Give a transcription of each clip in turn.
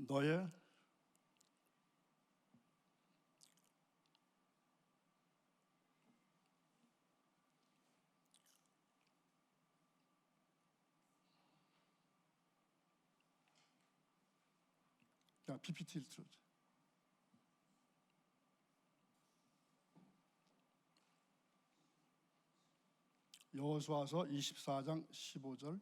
너의 PPT를 틀어줘. 여호수아서 24장 15절.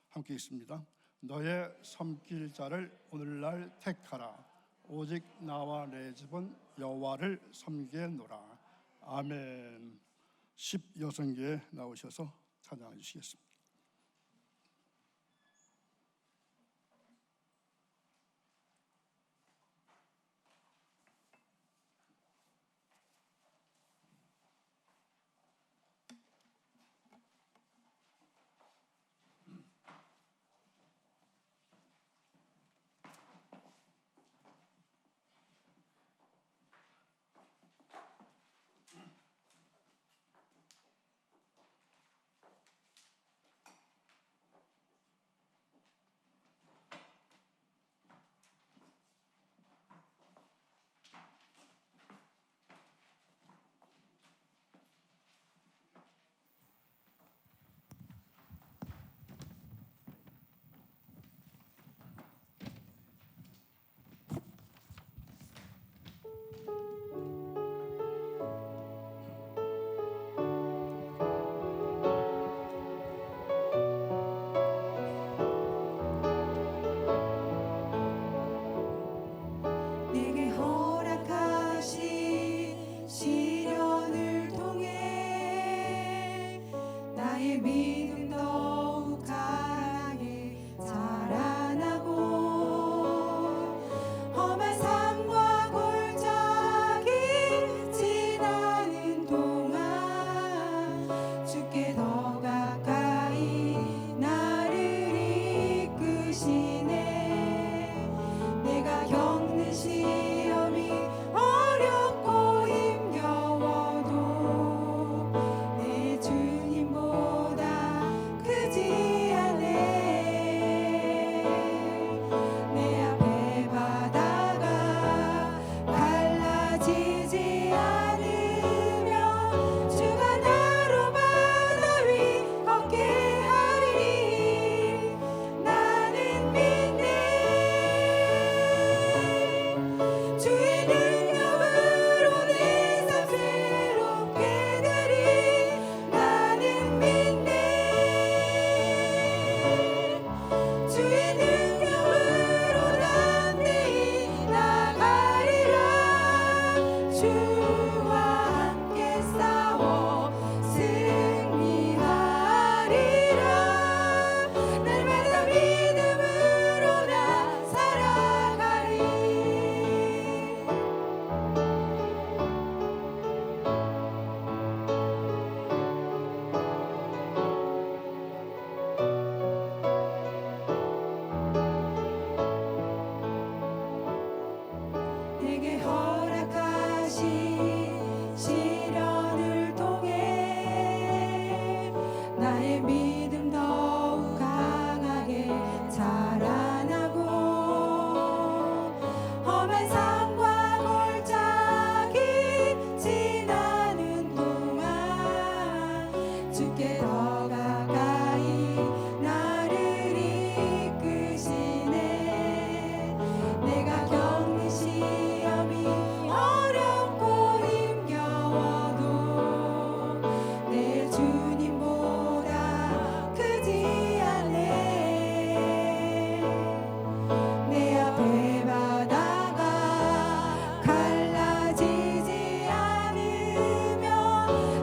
함께 있습니다. 너의 섬길 자를 오늘날 택하라. 오직 나와 내 집은 여호와를 섬기노라. 아멘. 10여성계에 나오셔서 찬양해 주시겠습니다.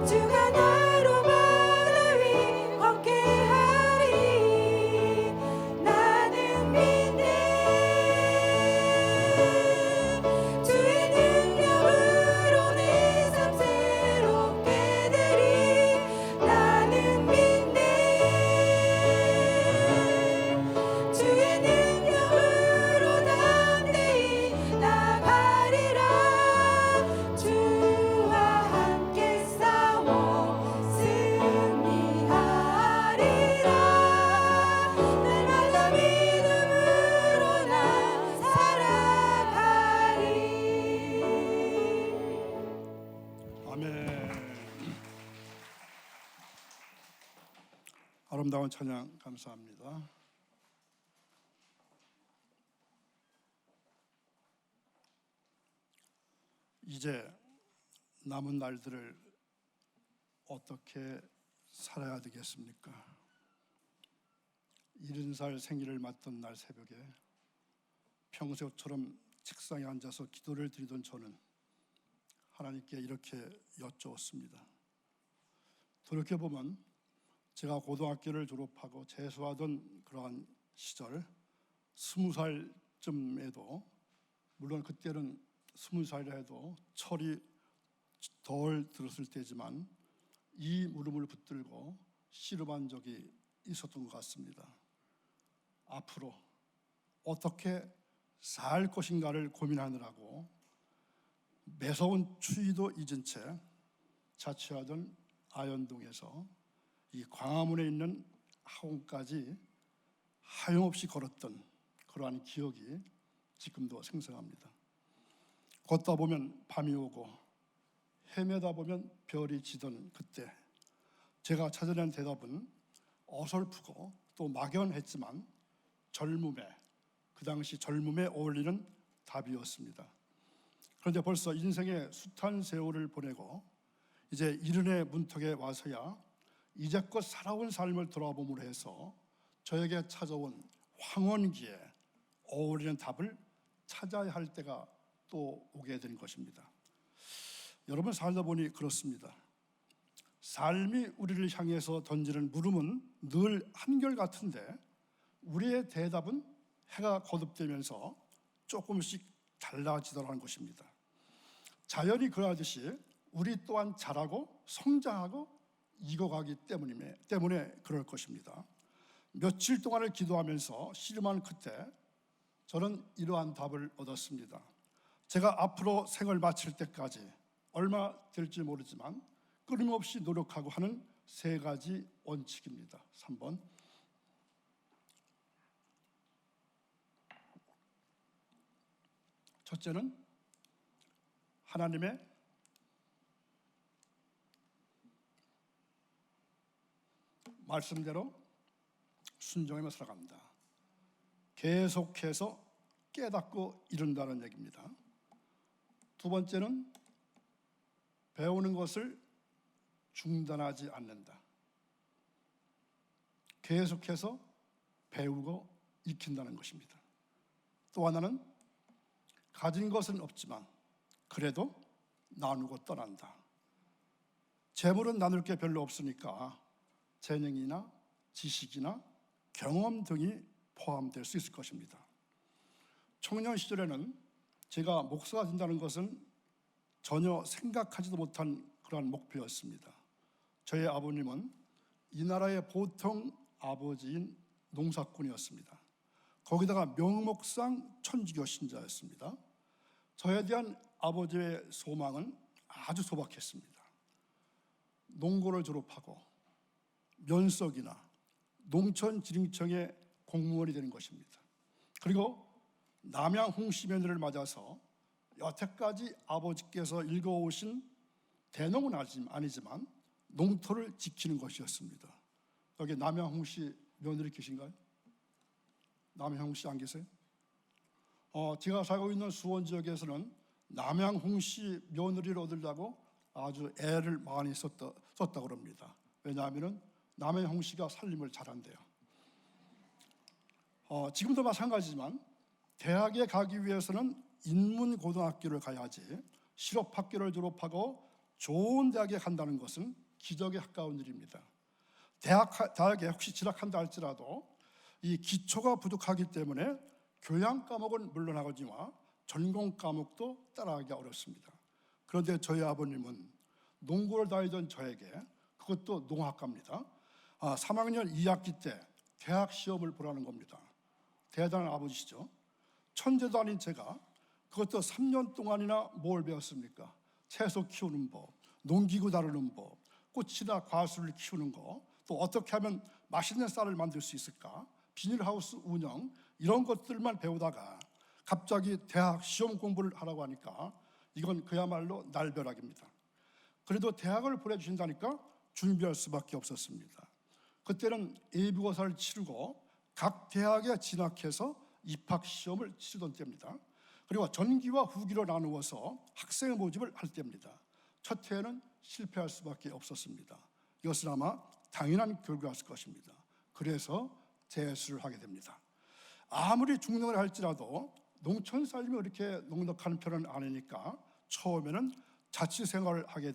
주가 나로 바다 위 아름다운 찬양 감사합니다. 이제 남은 날들을 어떻게 살아야 되겠습니까? 70살 생일을 맞던 날 새벽에 평소처럼 책상에 앉아서 기도를 드리던 저는 하나님께 이렇게 여쭈었습니다. 돌이켜보면 제가 고등학교를 졸업하고 재수하던 그러한 시절 20살쯤에도, 물론 그때는 20살이라 해도 철이 덜 들었을 때지만 이 물음을 붙들고 씨름한 적이 있었던 것 같습니다. 앞으로 어떻게 살 것인가를 고민하느라고 매서운 추위도 잊은 채 자취하던 아현동에서 이 광화문에 있는 학원까지 하염없이 걸었던 그러한 기억이 지금도 생생합니다. 걷다 보면 밤이 오고 헤매다 보면 별이 지던 그때 제가 찾아낸 대답은 어설프고 또 막연했지만 그 당시 젊음에 어울리는 답이었습니다. 그런데 벌써 인생의 숱한 세월을 보내고 이제 70의 문턱에 와서야 이제껏 살아온 삶을 돌아봄으로 해서 저에게 찾아온 황혼기에 어울리는 답을 찾아야 할 때가 또 오게 된 것입니다. 여러분, 살다 보니 그렇습니다. 삶이 우리를 향해서 던지는 물음은 늘 한결같은데 우리의 대답은 해가 거듭되면서 조금씩 달라지더라는 것입니다. 자연이 그러하듯이 우리 또한 자라고 성장하고 익어가기 때문에 그럴 것입니다. 며칠 동안을 기도하면서 씨름한 끝에 저는 이러한 답을 얻었습니다. 제가 앞으로 생을 마칠 때까지 얼마 될지 모르지만 끊임없이 노력하고 하는 3가지 원칙입니다. 3번, 첫째는 하나님의 말씀대로 순종하며 살아간다. 계속해서 깨닫고 이룬다는 얘기입니다. 2번째는 배우는 것을 중단하지 않는다. 계속해서 배우고 익힌다는 것입니다. 또 하나는 가진 것은 없지만 그래도 나누고 떠난다. 재물은 나눌 게 별로 없으니까 재능이나 지식이나 경험 등이 포함될 수 있을 것입니다. 청년 시절에는 제가 목사가 된다는 것은 전혀 생각하지도 못한 그러한 목표였습니다. 저의 아버님은 이 나라의 보통 아버지인 농사꾼이었습니다. 거기다가 명목상 천주교 신자였습니다. 저에 대한 아버지의 소망은 아주 소박했습니다. 농고를 졸업하고 면석이나 농촌지능청의 공무원이 되는 것입니다. 그리고 남양 홍씨 며느리를 맞아서 여태까지 아버지께서 읽어오신 대농은 아니지만 농토를 지키는 것이었습니다. 여기 남양 홍씨 며느리 계신가요? 남양 홍씨 안 계세요? 제가 살고 있는 수원 지역에서는 남양 홍씨 며느리를 얻으려고 아주 애를 많이 썼다고 합니다. 왜냐하면 남양 홍씨가 살림을 잘한대요. 지금도 마찬가지지만 대학에 가기 위해서는 인문고등학교를 가야지 실업학교를 졸업하고 좋은 대학에 간다는 것은 기적에 가까운 일입니다. 대학에 혹시 진학한다 할지라도 이 기초가 부족하기 때문에 교양 과목은 물론하거니와 전공 과목도 따라가기가 어렵습니다. 그런데 저희 아버님은 농고를 다니던 저에게, 그것도 농학과입니다, 3학년 2학기 때 대학 시험을 보라는 겁니다. 대단한 아버지시죠. 천재도 아닌 제가 그것도 3년 동안이나 뭘 배웠습니까? 채소 키우는 법, 농기구 다루는 법, 꽃이나 과수를 키우는 거, 또 어떻게 하면 맛있는 쌀을 만들 수 있을까, 비닐하우스 운영, 이런 것들만 배우다가 갑자기 대학 시험 공부를 하라고 하니까 이건 그야말로 날벼락입니다. 그래도 대학을 보내주신다니까 준비할 수밖에 없었습니다. 그때는 예비고사를 치르고 각 대학에 진학해서 입학 시험을 치르던 때입니다. 그리고 전기와 후기로 나누어서 학생 모집을 할 때입니다. 첫 해에는 실패할 수밖에 없었습니다. 이것은 아마 당연한 결과였을 것입니다. 그래서 재수를 하게 됩니다. 아무리 중능을 할지라도 농촌 삶이 그렇게 넉넉한 편은 아니니까 처음에는 자취 생활을 하게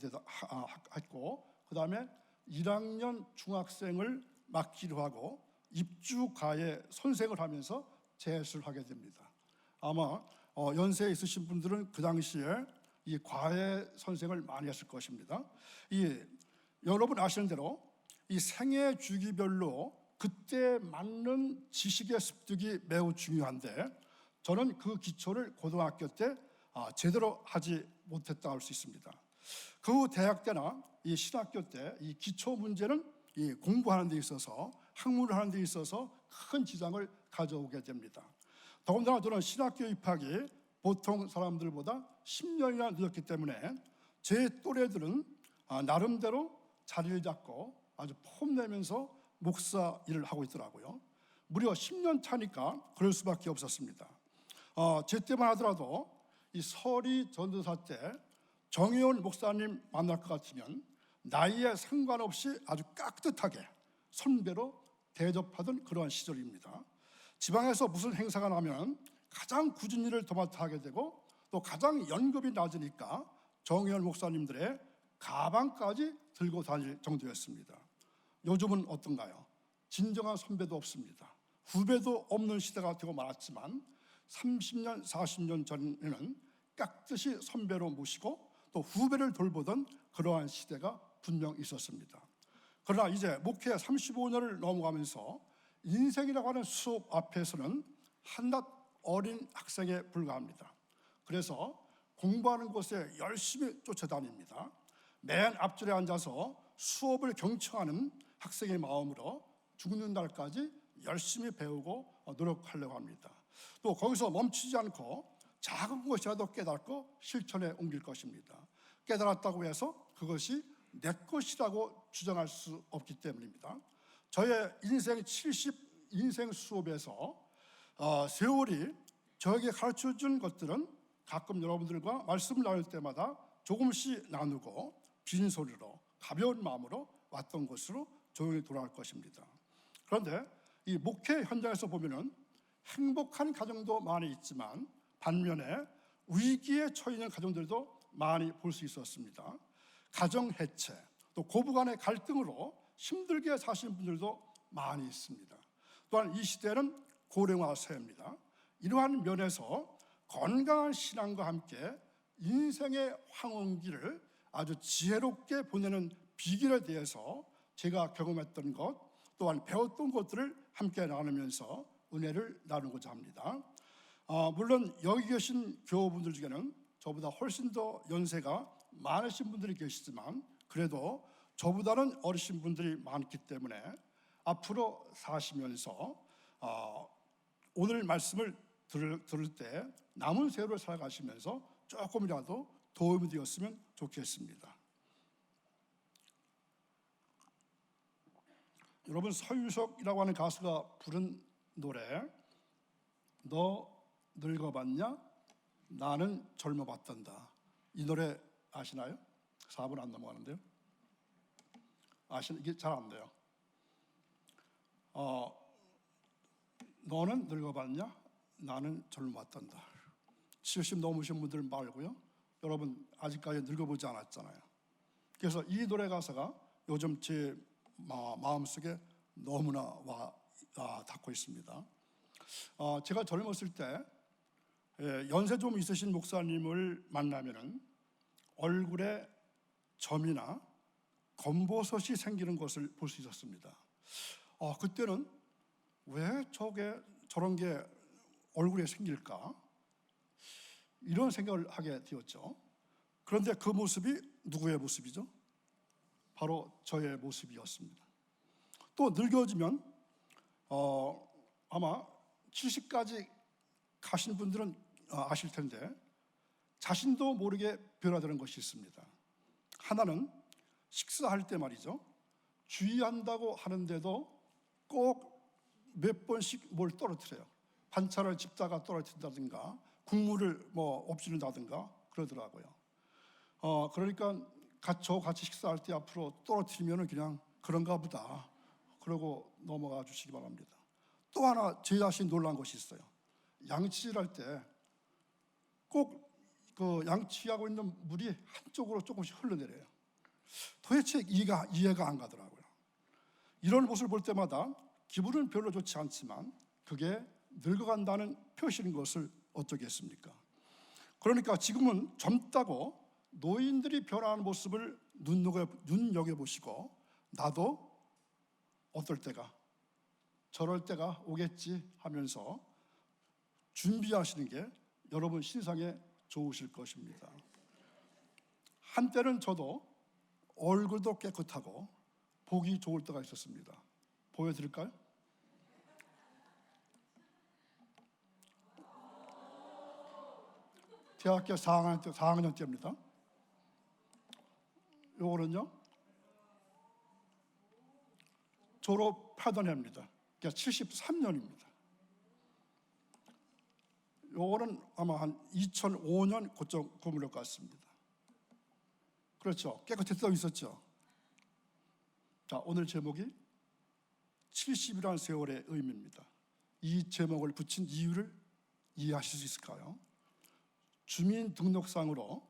했고, 그 다음에 1학년 중학생을 맡기로 하고 입주과에 선생을 하면서 재수를 하게 됩니다. 아마 연세에 있으신 분들은 그 당시에 이 과외 선생을 많이 했을 것입니다. 여러분 아시는 대로 이 생애 주기별로 그때 맞는 지식의 습득이 매우 중요한데, 저는 그 기초를 고등학교 때 제대로 하지 못했다 할 수 있습니다. 그 대학 때나 이 신학교 때 이 기초 문제는 이 공부하는 데 있어서, 학문을 하는 데 있어서 큰 지장을 가져오게 됩니다. 더군다나 저는 신학교 입학이 보통 사람들보다 10년이나 늦었기 때문에 제 또래들은 나름대로 자리를 잡고 아주 폼내면서 목사 일을 하고 있더라고요. 무려 10년 차니까 그럴 수밖에 없었습니다. 제 때만 하더라도 이 설이 전도사 때 정혜원 목사님 만날 것 같으면 나이에 상관없이 아주 깍듯하게 선배로 대접하던 그러한 시절입니다. 지방에서 무슨 행사가 나면 가장 굳은 일을 도맡아 하게 되고, 또 가장 연급이 낮으니까 정혜원 목사님들의 가방까지 들고 다닐 정도였습니다. 요즘은 어떤가요? 진정한 선배도 없습니다. 후배도 없는 시대가 되고 말았지만 30년, 40년 전에는 깍듯이 선배로 모시고 또 후배를 돌보던 그러한 시대가 분명 있었습니다. 그러나 이제 목회 35년을 넘어가면서 인생이라고 하는 수업 앞에서는 한낱 어린 학생에 불과합니다. 그래서 공부하는 곳에 열심히 쫓아다닙니다. 맨 앞줄에 앉아서 수업을 경청하는 학생의 마음으로 죽는 날까지 열심히 배우고 노력하려고 합니다. 또 거기서 멈추지 않고 작은 것이라도 깨닫고 실천에 옮길 것입니다. 깨달았다고 해서 그것이 내 것이라고 주장할 수 없기 때문입니다. 저의 인생 70인생 수업에서 세월이 저에게 가르쳐준 것들은 가끔 여러분들과 말씀을 나눌 때마다 조금씩 나누고 빈소리로 가벼운 마음으로 왔던 것으로 조용히 돌아갈 것입니다. 그런데 이 목회 현장에서 보면은 행복한 가정도 많이 있지만 반면에 위기에 처해 있는 가정들도 많이 볼 수 있었습니다. 가정 해체, 또 고부간의 갈등으로 힘들게 사시는 분들도 많이 있습니다. 또한 이 시대는 고령화 세입니다. 이러한 면에서 건강한 신앙과 함께 인생의 황혼기를 아주 지혜롭게 보내는 비결에 대해서 제가 경험했던 것, 또한 배웠던 것들을 함께 나누면서 은혜를 나누고자 합니다. 물론 여기 계신 교우분들 중에는 저보다 훨씬 더 연세가 많으신 분들이 계시지만 그래도 저보다는 어리신 분들이 많기 때문에 앞으로 사시면서 오늘 말씀을 들을 때 남은 세월을 살아가시면서 조금이라도 도움이 되었으면 좋겠습니다. 여러분, 서유석이라고 하는 가수가 부른 노래 너 늙어봤냐? 나는 젊어봤단다. 이 노래 아시나요? 4분 안 넘어가는데요. 이게 잘 안 돼요. 너는 늙어봤냐? 나는 젊어봤단다. 70 넘으신 분들 말고요. 여러분 아직까지 늙어보지 않았잖아요. 그래서 이 노래 가사가 요즘 제 마음속에 너무나 닿고 있습니다. 제가 젊었을 때 연세 좀 있으신 목사님을 만나면은 얼굴에 점이나 검버섯이 생기는 것을 볼 수 있었습니다. 그때는 왜 저런 게 얼굴에 생길까? 이런 생각을 하게 되었죠. 그런데 그 모습이 누구의 모습이죠? 바로 저의 모습이었습니다. 또 늙어지면 아마 70까지 가신 분들은 아실 텐데 자신도 모르게 변화되는 것이 있습니다. 하나는 식사할 때 말이죠. 주의한다고 하는데도 꼭 몇 번씩 뭘 떨어뜨려요. 반찬을 집다가 떨어뜨린다든가 국물을 엎지른다든가 그러더라고요. 그러니까 같이 식사할 때 앞으로 떨어뜨리면 그냥 그런가 보다 그러고 넘어가 주시기 바랍니다. 또 하나 제 자신 놀란 것이 있어요. 양치질할 때 꼭 그 양치하고 있는 물이 한쪽으로 조금씩 흘러내려요. 도대체 이해가 안 가더라고요. 이런 모습을 볼 때마다 기분은 별로 좋지 않지만 그게 늙어간다는 표시인 것을 어쩌겠습니까? 그러니까 지금은 젊다고 노인들이 변화하는 모습을 눈여겨보시고 나도 어떨 때가 저럴 때가 오겠지 하면서 준비하시는 게 여러분 신상에 좋으실 것입니다. 한때는 저도 얼굴도 깨끗하고 보기 좋을 때가 있었습니다. 보여드릴까요? 대학교 4학년 때입니다. 요거는요 졸업하던 해입니다. 그러니까 73년입니다. 요거는 아마 한 2005년 그쪽 구물력 같습니다. 그렇죠. 깨끗했다고 있었죠. 자, 오늘 제목이 70이라는 세월의 의미입니다. 이 제목을 붙인 이유를 이해하실 수 있을까요? 주민등록상으로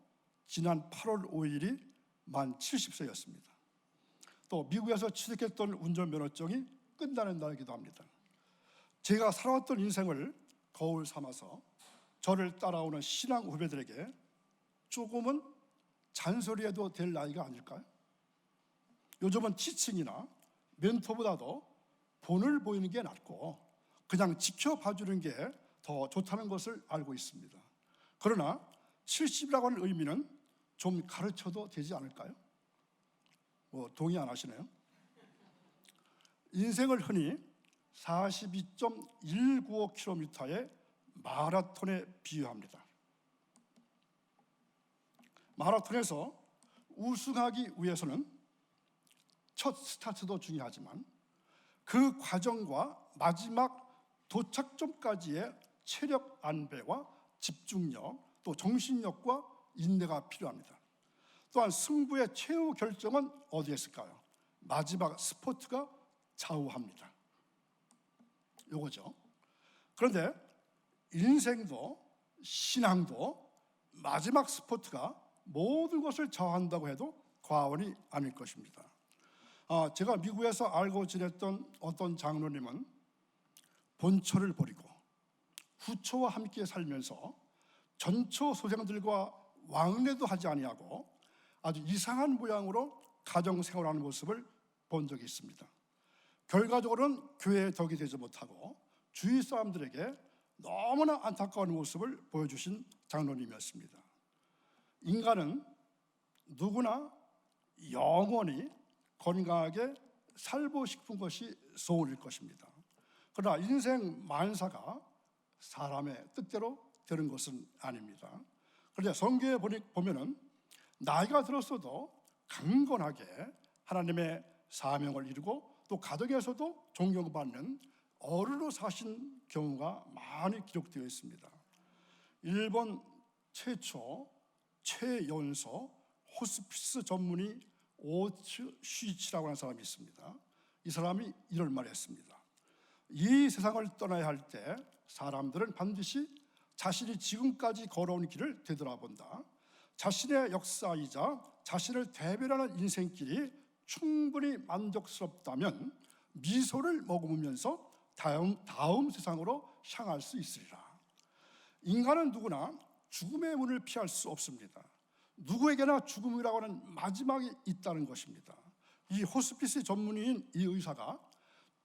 지난 8월 5일이 만 70세였습니다. 또 미국에서 취득했던 운전면허증이 끝나는 날이기도 합니다. 제가 살아왔던 인생을 거울 삼아서 저를 따라오는 신앙 후배들에게 조금은 잔소리해도 될 나이가 아닐까요? 요즘은 티칭이나 멘토보다도 본을 보이는 게 낫고 그냥 지켜봐주는 게 더 좋다는 것을 알고 있습니다. 그러나 70이라고 하는 의미는 좀 가르쳐도 되지 않을까요? 동의 안 하시네요? 인생을 흔히 42.195km의 마라톤에 비유합니다. 마라톤에서 우승하기 위해서는 첫 스타트도 중요하지만 그 과정과 마지막 도착점까지의 체력 안배와 집중력, 또 정신력과 인내가 필요합니다. 또한 승부의 최후 결정은 어디에 있을까요? 마지막 스포트가 좌우합니다. 요거죠. 그런데 인생도 신앙도 마지막 스포트가 모든 것을 좌우한다고 해도 과언이 아닐 것입니다. 제가 미국에서 알고 지냈던 어떤 장로님은 본처를 버리고 후처와 함께 살면서 전처 소생들과 왕래도 하지 아니하고 아주 이상한 모양으로 가정생활하는 모습을 본 적이 있습니다. 결과적으로는 교회의 덕이 되지 못하고 주위 사람들에게 너무나 안타까운 모습을 보여주신 장로님이었습니다. 인간은 누구나 영원히 건강하게 살고 싶은 것이 소원일 것입니다. 그러나 인생 만사가 사람의 뜻대로 되는 것은 아닙니다. 그런데 성경에 보면은 나이가 들었어도 강건하게 하나님의 사명을 이루고 또 가정에서도 존경받는 어른으로 사신 경우가 많이 기록되어 있습니다. 일본 최초 최연소 호스피스 전문의 오츠 쉬치라고 하는 사람이 있습니다. 이 사람이 이런 말을 했습니다. 이 세상을 떠나야 할 때 사람들은 반드시 자신이 지금까지 걸어온 길을 되돌아본다. 자신의 역사이자 자신을 대변하는 인생길이 충분히 만족스럽다면 미소를 머금으면서 다음 세상으로 향할 수 있으리라. 인간은 누구나 죽음의 문을 피할 수 없습니다. 누구에게나 죽음이라고 하는 마지막이 있다는 것입니다. 이 호스피스 전문의인 이 의사가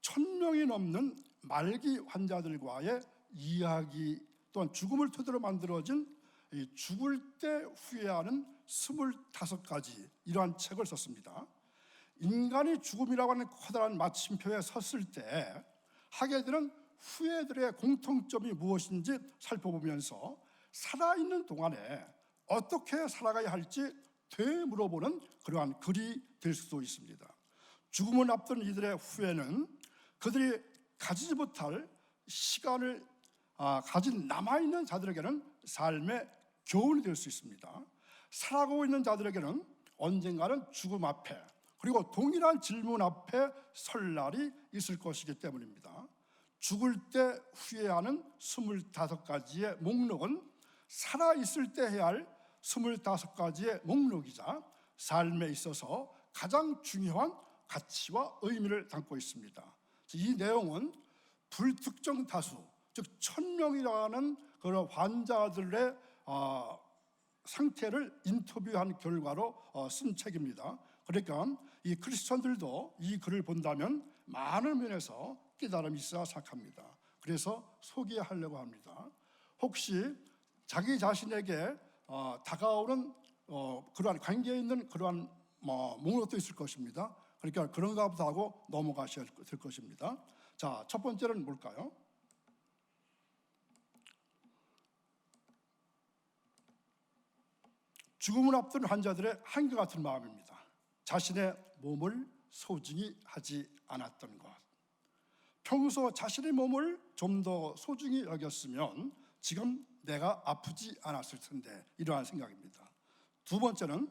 1000명이 넘는 말기 환자들과의 이야기 또한 죽음을 토대로 만들어진 죽을 때 후회하는 25가지 이러한 책을 썼습니다. 인간이 죽음이라고 하는 커다란 마침표에 섰을 때 하게 되는 후회들의 공통점이 무엇인지 살펴보면서 살아있는 동안에 어떻게 살아가야 할지 되물어보는 그러한 글이 될 수도 있습니다. 죽음을 앞둔 이들의 후회는 그들이 가지지 못할 시간을 가진 남아있는 자들에게는 삶의 교훈이 될 수 있습니다. 살아가고 있는 자들에게는 언젠가는 죽음 앞에, 그리고 동일한 질문 앞에 설 날이 있을 것이기 때문입니다. 죽을 때 후회하는 25가지의 목록은 살아있을 때 해야 할 25가지의 목록이자 삶에 있어서 가장 중요한 가치와 의미를 담고 있습니다. 이 내용은 불특정 다수, 즉 1000명이라는 그런 환자들의 상태를 인터뷰한 결과로 쓴 책입니다. 그러니까 이 크리스천들도 이 글을 본다면 많은 면에서 깨달음이 있어야 생각합니다. 그래서 소개하려고 합니다. 혹시 자기 자신에게 다가오는 그러한 관계에 있는 그러한 목록도 있을 것입니다. 그러니까 그런가 보다 하고 넘어가셔야 될 것입니다. 자, 첫 번째는 뭘까요? 죽음을 앞둔 환자들의 한결같은 마음입니다. 자신의 몸을 소중히 하지 않았던 것. 평소 자신의 몸을 좀 더 소중히 여겼으면 지금 내가 아프지 않았을 텐데, 이러한 생각입니다. 두 번째는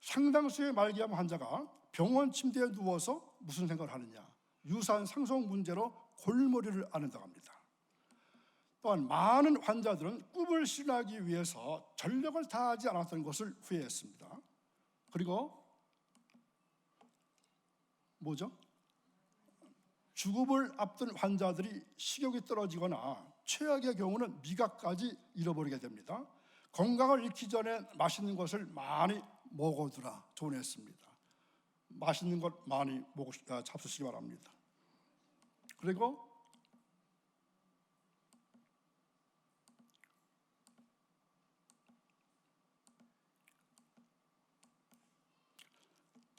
상당수의 말기암 환자가 병원 침대에 누워서 무슨 생각을 하느냐, 유산 상속 문제로 골머리를 앓는다고 합니다. 또한 많은 환자들은 꿈을 실현하기 위해서 전력을 다하지 않았던 것을 후회했습니다. 그리고 뭐죠? 죽음을 앞둔 환자들이 식욕이 떨어지거나 최악의 경우는 미각까지 잃어버리게 됩니다. 건강을 잃기 전에 맛있는 것을 많이 먹어두라 조언했습니다. 맛있는 것 많이 잡수시기 바랍니다. 그리고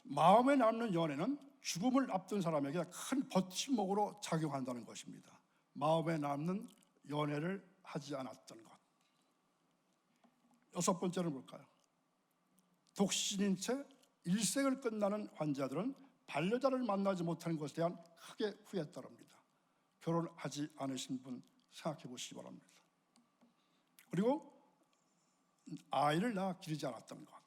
마음에 남는 연애는 죽음을 앞둔 사람에게 큰 버팀목으로 작용한다는 것입니다. 마음에 남는 연애를 하지 않았던 것. 여섯 번째는 뭘까요? 독신인 채 일생을 끝나는 환자들은 반려자를 만나지 못하는 것에 대한 크게 후회에 따릅니다. 결혼하지 않으신 분 생각해 보시기 바랍니다. 그리고 아이를 낳아 기르지 않았던 것.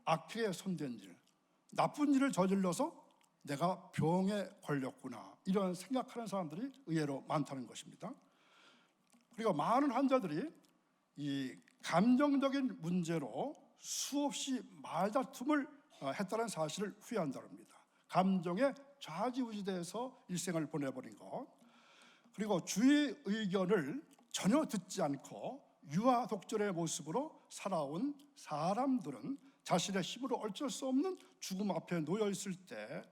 악행에 손댄 일, 나쁜 일을 저질러서 내가 병에 걸렸구나, 이런 생각하는 사람들이 의외로 많다는 것입니다. 그리고 많은 환자들이 이 감정적인 문제로 수없이 말다툼을 했다는 사실을 후회한다고 합니다. 감정에 좌지우지돼서 일생을 보내버린 것. 그리고 주의 의견을 전혀 듣지 않고 유아독존의 모습으로 살아온 사람들은 자신의 힘으로 어쩔 수 없는 죽음 앞에 놓여 있을 때,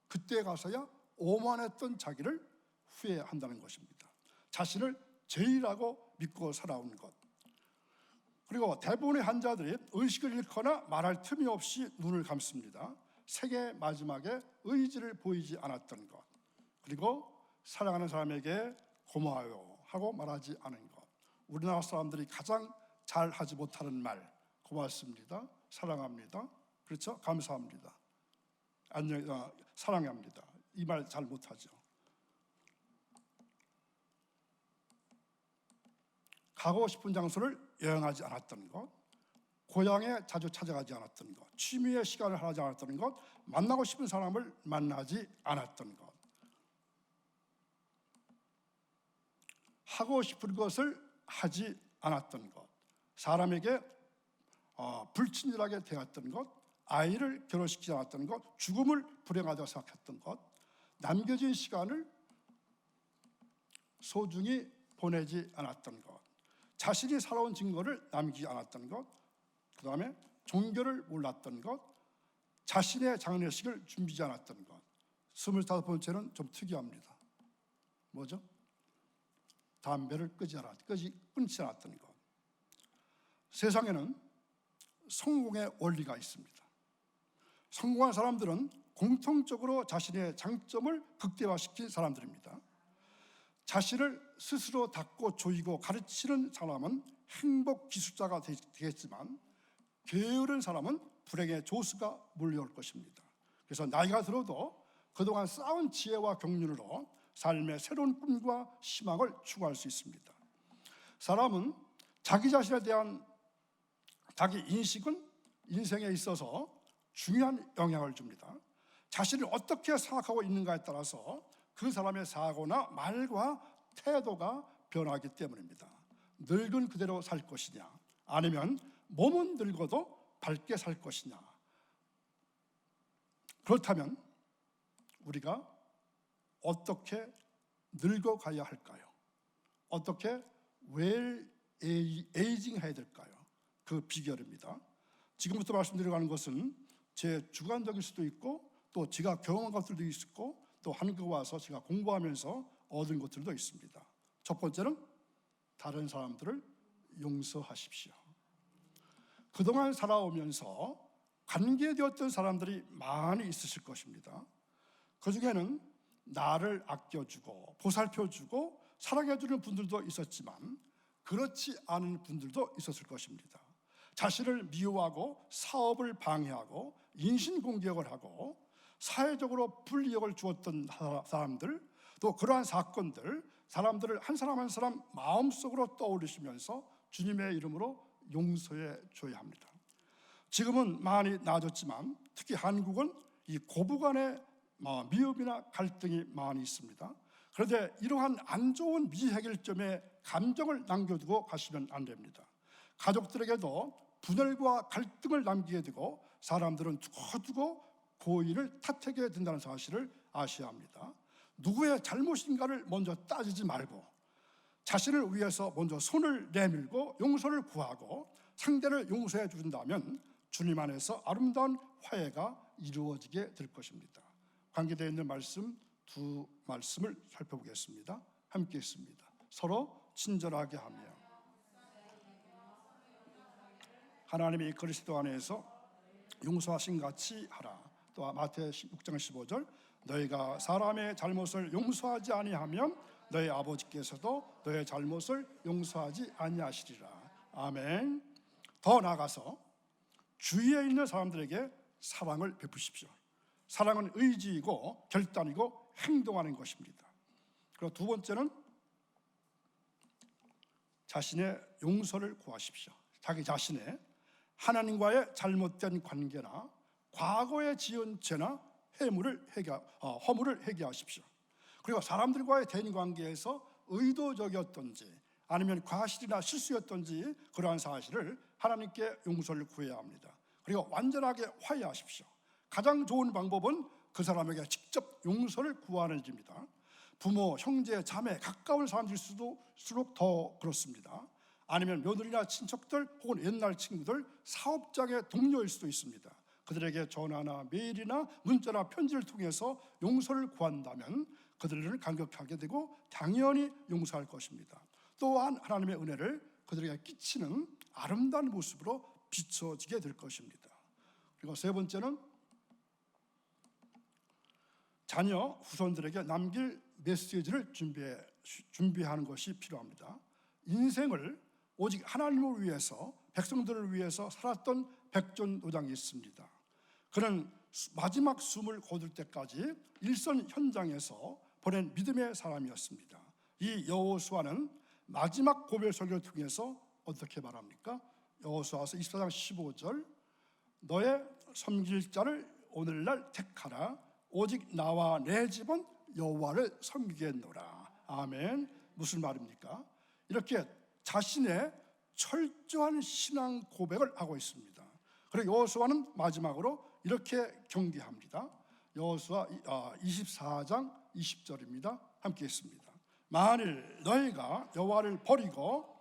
그때 가서야 오만했던 자기를 후회한다는 것입니다. 자신을 죄인이라고 믿고 살아온 것. 그리고 대부분의 환자들이 의식을 잃거나 말할 틈이 없이 눈을 감습니다. 세계 마지막에 의지를 보이지 않았던 것. 그리고 사랑하는 사람에게 고마워요 하고 말하지 않은 것. 우리나라 사람들이 가장 잘 하지 못하는 말, 고맙습니다, 사랑합니다, 그렇죠? 감사합니다, 안녕, 사랑합니다, 이 말 잘 못하죠. 가고 싶은 장소를 여행하지 않았던 것, 고향에 자주 찾아가지 않았던 것, 취미의 시간을 하지 않았던 것, 만나고 싶은 사람을 만나지 않았던 것, 하고 싶은 것을 하지 않았던 것, 사람에게 불친절하게 대했던 것, 아이를 결혼시키지 않았던 것, 죽음을 불행하다고 생각했던 것, 남겨진 시간을 소중히 보내지 않았던 것, 자신이 살아온 증거를 남기지 않았던 것, 그 다음에 종교를 몰랐던 것, 자신의 장례식을 준비하지 않았던 것. 25번째는 좀 특이합니다. 뭐죠? 담배를 끊지 않았던 것. 세상에는 성공의 원리가 있습니다. 성공한 사람들은 공통적으로 자신의 장점을 극대화시킨 사람들입니다. 자신을 스스로 닦고 조이고 가르치는 사람은 행복 기술자가 되겠지만, 게으른 사람은 불행의 조수가 몰려올 것입니다. 그래서 나이가 들어도 그동안 쌓은 지혜와 경륜으로 삶의 새로운 꿈과 희망을 추구할 수 있습니다. 사람은 자기 자신에 대한 자기 인식은 인생에 있어서 중요한 영향을 줍니다. 자신을 어떻게 생각하고 있는가에 따라서 그 사람의 사고나 말과 태도가 변하기 때문입니다. 늙은 그대로 살 것이냐, 아니면 몸은 늙어도 밝게 살 것이냐. 그렇다면 우리가 어떻게 늙어가야 할까요? 어떻게 웰 에이징 해야 될까요? 그 비결입니다. 지금부터 말씀드려가는 것은 제 주관적일 수도 있고 또 제가 경험한 것들도 있고 또 한국 와서 제가 공부하면서 얻은 것들도 있습니다. 첫 번째는 다른 사람들을 용서하십시오. 그동안 살아오면서 관계되었던 사람들이 많이 있으실 것입니다. 그 중에는 나를 아껴주고 보살펴주고 사랑해주는 분들도 있었지만 그렇지 않은 분들도 있었을 것입니다. 자신을 미워하고 사업을 방해하고 인신공격을 하고 사회적으로 불이익을 주었던 사람들, 또 그러한 사건들, 사람들을 한 사람 한 사람 마음속으로 떠올리시면서 주님의 이름으로 용서해 줘야 합니다. 지금은 많이 나아졌지만 특히 한국은 이 고부간의 미움이나 갈등이 많이 있습니다. 그런데 이러한 안 좋은 미해결점에 감정을 남겨두고 가시면 안 됩니다. 가족들에게도 분열과 갈등을 남기게 되고 사람들은 두고두고 고의를 탓하게 된다는 사실을 아셔야 합니다. 누구의 잘못인가를 먼저 따지지 말고 자신을 위해서 먼저 손을 내밀고 용서를 구하고 상대를 용서해 준다면 주님 안에서 아름다운 화해가 이루어지게 될 것입니다. 관계되어 있는 말씀 두 말씀을 살펴보겠습니다. 함께 읽습니다. 서로 친절하게 하며 하나님이 그리스도 안에서 용서하신 같이 하라. 또 마태 6장 15절 너희가 사람의 잘못을 용서하지 아니하면 너희 아버지께서도 너의 잘못을 용서하지 아니하시리라. 아멘. 더 나아가서 주위에 있는 사람들에게 사랑을 베푸십시오. 사랑은 의지이고 결단이고 행동하는 것입니다. 그리고 두 번째는 자신의 용서를 구하십시오. 자기 자신의 하나님과의 잘못된 관계나 과거에 지은 죄나 허물을 회개하십시오. 그리고 사람들과의 대인관계에서 의도적이었던지 아니면 과실이나 실수였던지 그러한 사실을 하나님께 용서를 구해야 합니다. 그리고 완전하게 화해하십시오. 가장 좋은 방법은 그 사람에게 직접 용서를 구하는 일입니다. 부모, 형제, 자매, 가까운 사람들일수록 더 그렇습니다. 아니면 며느리나 친척들 혹은 옛날 친구들, 사업장의 동료일 수도 있습니다. 그들에게 전화나 메일이나 문자나 편지를 통해서 용서를 구한다면 그들을 감격하게 되고 당연히 용서할 것입니다. 또한 하나님의 은혜를 그들에게 끼치는 아름다운 모습으로 비춰지게 될 것입니다. 그리고 세 번째는 자녀, 후손들에게 남길 메시지를 준비하는 것이 필요합니다. 인생을 오직 하나님을 위해서, 백성들을 위해서 살았던 백전노장이 있습니다. 그는 마지막 숨을 거둘 때까지 일선 현장에서 보낸 믿음의 사람이었습니다. 이 여호수아는 마지막 고별 설교를 통해서 어떻게 말합니까? 여호수아서 24장 15절 너의 섬길 자를 오늘날 택하라. 오직 나와 내 집은 여호와를 섬기겠노라. 아멘. 무슨 말입니까? 이렇게 자신의 철저한 신앙 고백을 하고 있습니다. 그리고 여호수아는 마지막으로 이렇게 경계합니다. 여호수아 24장 20절입니다. 함께 읽습니다. 만일 너희가 여호와를 버리고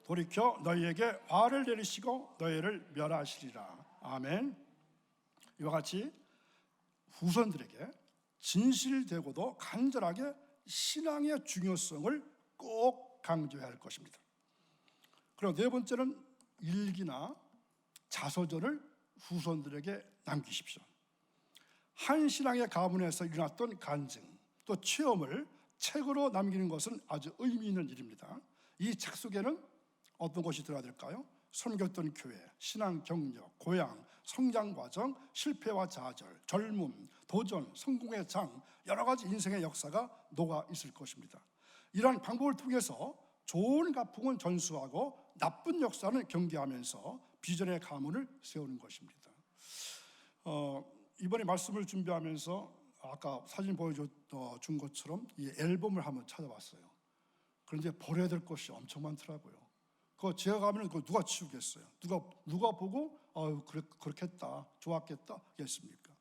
돌이켜 너희에게 화를 내리시고 너희를 멸하시리라. 아멘. 이와 같이 후손들에게 진실되고도 간절하게 신앙의 중요성을 꼭 강조해야 할 것입니다. 그리고 네 번째는 일기나 자서전을 후손들에게 남기십시오. 한 신앙의 가문에서 일어났던 간증 또 체험을 책으로 남기는 것은 아주 의미 있는 일입니다. 이 책 속에는 어떤 것이 들어야 될까요? 섬겼던 교회, 신앙 경력, 고향, 성장 과정, 실패와 좌절, 젊음, 도전, 성공의 장, 여러 가지 인생의 역사가 녹아 있을 것입니다. 이러한 방법을 통해서 좋은 가풍은 전수하고 나쁜 역사는 경계하면서 비전의 가문을 세우는 것입니다. 이번에 말씀을 준비하면서 아까 사진 보여준 것처럼 이 앨범을 한번 찾아봤어요. 그런데 버려야 될 것이 엄청 많더라고요. 그거 제가 가면 그거 누가 치우겠어요? 누가 보고 그렇겠다, 좋았겠다, 겠습니까?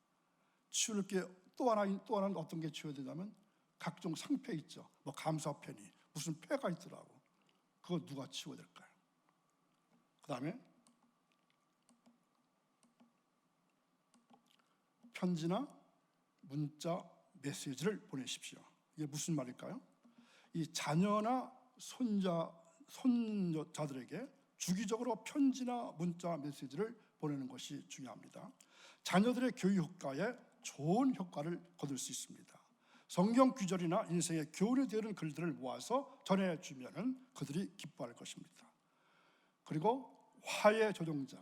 치울 게 또 하나는 어떤 게 치워야 되냐면 각종 상패 있죠. 뭐 감사패니 무슨 패가 있더라고. 그거 누가 치워야 될까요? 그 다음에 편지나 문자, 메시지를 보내십시오. 이게 무슨 말일까요? 이 자녀나 손자들에게 주기적으로 편지나 문자, 메시지를 보내는 것이 중요합니다. 자녀들의 교육 효과에 좋은 효과를 거둘 수 있습니다. 성경 귀절이나 인생의 교훈이 되는 글들을 모아서 전해주면 그들이 기뻐할 것입니다. 그리고 화해 조정자,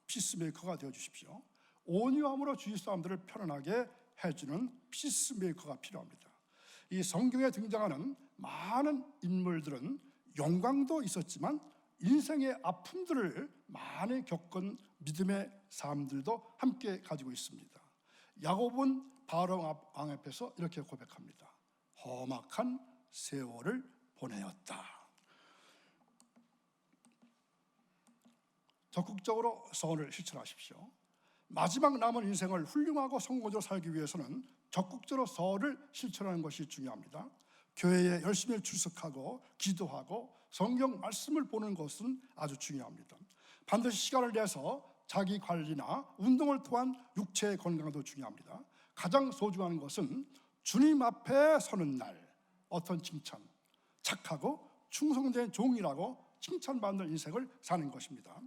피스메이커가 되어주십시오. 온유함으로 주위 사람들을 편안하게 해주는 피스메이커가 필요합니다. 이 성경에 등장하는 많은 인물들은 영광도 있었지만 인생의 아픔들을 많이 겪은 믿음의 사람들도 함께 가지고 있습니다. 야곱은 바로 왕 앞에서 이렇게 고백합니다. 험악한 세월을 보내었다. 적극적으로 서원을 실천하십시오. 마지막 남은 인생을 훌륭하고 성공적으로 살기 위해서는 적극적으로 서원을 실천하는 것이 중요합니다. 교회에 열심히 출석하고 기도하고 성경 말씀을 보는 것은 아주 중요합니다. 반드시 시간을 내서 자기 관리나 운동을 통한 육체의 건강도 중요합니다. 가장 소중한 것은 주님 앞에 서는 날 어떤 칭찬, 착하고 충성된 종이라고 칭찬받는 인생을 사는 것입니다.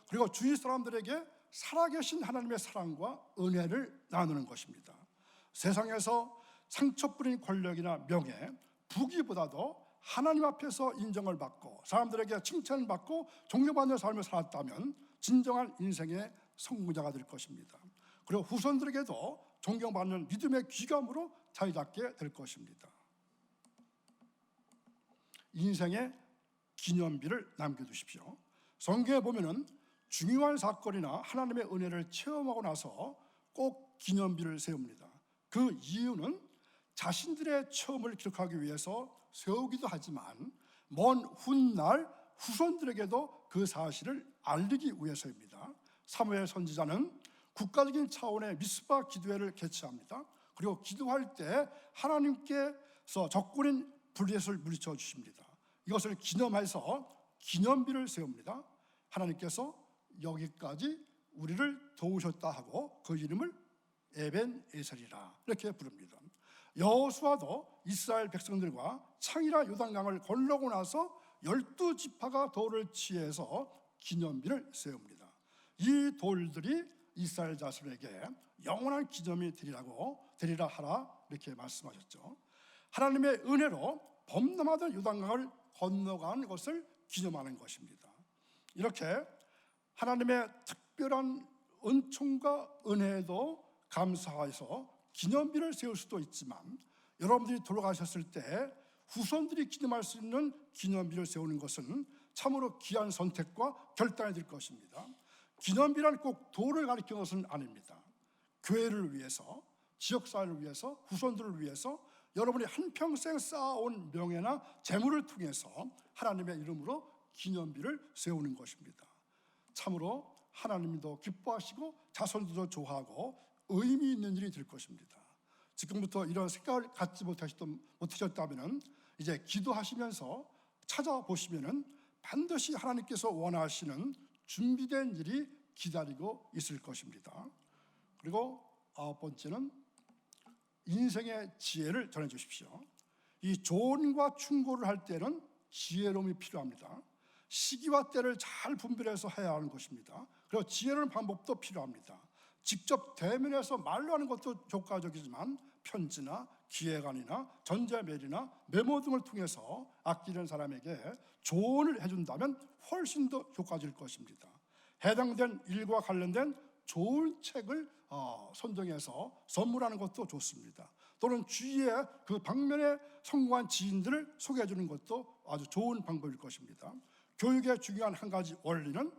그리고 주위 사람들에게 살아계신 하나님의 사랑과 은혜를 나누는 것입니다. 세상에서 상처뿐인 권력이나 명예, 부귀보다도 하나님 앞에서 인정을 받고 사람들에게 칭찬을 받고 존경받는 삶을 살았다면 진정한 인생의 성공자가 될 것입니다. 그리고 후손들에게도 존경받는 믿음의 귀감으로 자리 잡게 될 것입니다. 인생의 기념비를 남겨두십시오. 성경에 보면은 중요한 사건이나 하나님의 은혜를 체험하고 나서 꼭 기념비를 세웁니다. 그 이유는 자신들의 체험을 기록하기 위해서 세우기도 하지만 먼 훗날 후손들에게도 그 사실을 알리기 위해서입니다. 사무엘 선지자는 국가적인 차원의 미스바 기도회를 개최합니다. 그리고 기도할 때 하나님께서 적군인 블레셋을 물리쳐 주십니다. 이것을 기념해서 기념비를 세웁니다. 하나님께서 여기까지 우리를 도우셨다 하고 그 이름을 에벤에셀이라 이렇게 부릅니다. 여호수아도 이스라엘 백성들과 창이라 요단강을 건너고 나서 12지파가 돌을 취해서 기념비를 세웁니다. 이 돌들이 이스라엘 자손에게 영원한 기념이 되리라 하라 이렇게 말씀하셨죠. 하나님의 은혜로 범람하던 요단강을 건너가는 것을 기념하는 것입니다. 이렇게 하나님의 특별한 은총과 은혜에도 감사해서 기념비를 세울 수도 있지만 여러분들이 돌아가셨을 때 후손들이 기념할 수 있는 기념비를 세우는 것은 참으로 귀한 선택과 결단이 될 것입니다. 기념비란 꼭 돌을 가리키는 것은 아닙니다. 교회를 위해서, 지역사회를 위해서, 후손들을 위해서 여러분이 한평생 쌓아온 명예나 재물을 통해서 하나님의 이름으로 기념비를 세우는 것입니다. 참으로 하나님도 기뻐하시고 자손들도 좋아하고 의미 있는 일이 될 것입니다. 지금부터 이런 생각을 갖지 못하셨다면 이제 기도하시면서 찾아보시면 반드시 하나님께서 원하시는 준비된 일이 기다리고 있을 것입니다. 그리고 9번째는 인생의 지혜를 전해주십시오. 이 조언과 충고를 할 때는 지혜로움이 필요합니다. 시기와 때를 잘 분별해서 해야 하는 것입니다. 그리고 지혜로운 방법도 필요합니다. 직접 대면해서 말로 하는 것도 효과적이지만 편지나 기획안이나 전자메일이나 메모 등을 통해서 아끼는 사람에게 조언을 해준다면 훨씬 더 효과적일 것입니다. 해당된 일과 관련된 좋은 책을 선정해서 선물하는 것도 좋습니다. 또는 주위에 그 방면에 성공한 지인들을 소개해 주는 것도 아주 좋은 방법일 것입니다. 교육의 중요한 한 가지 원리는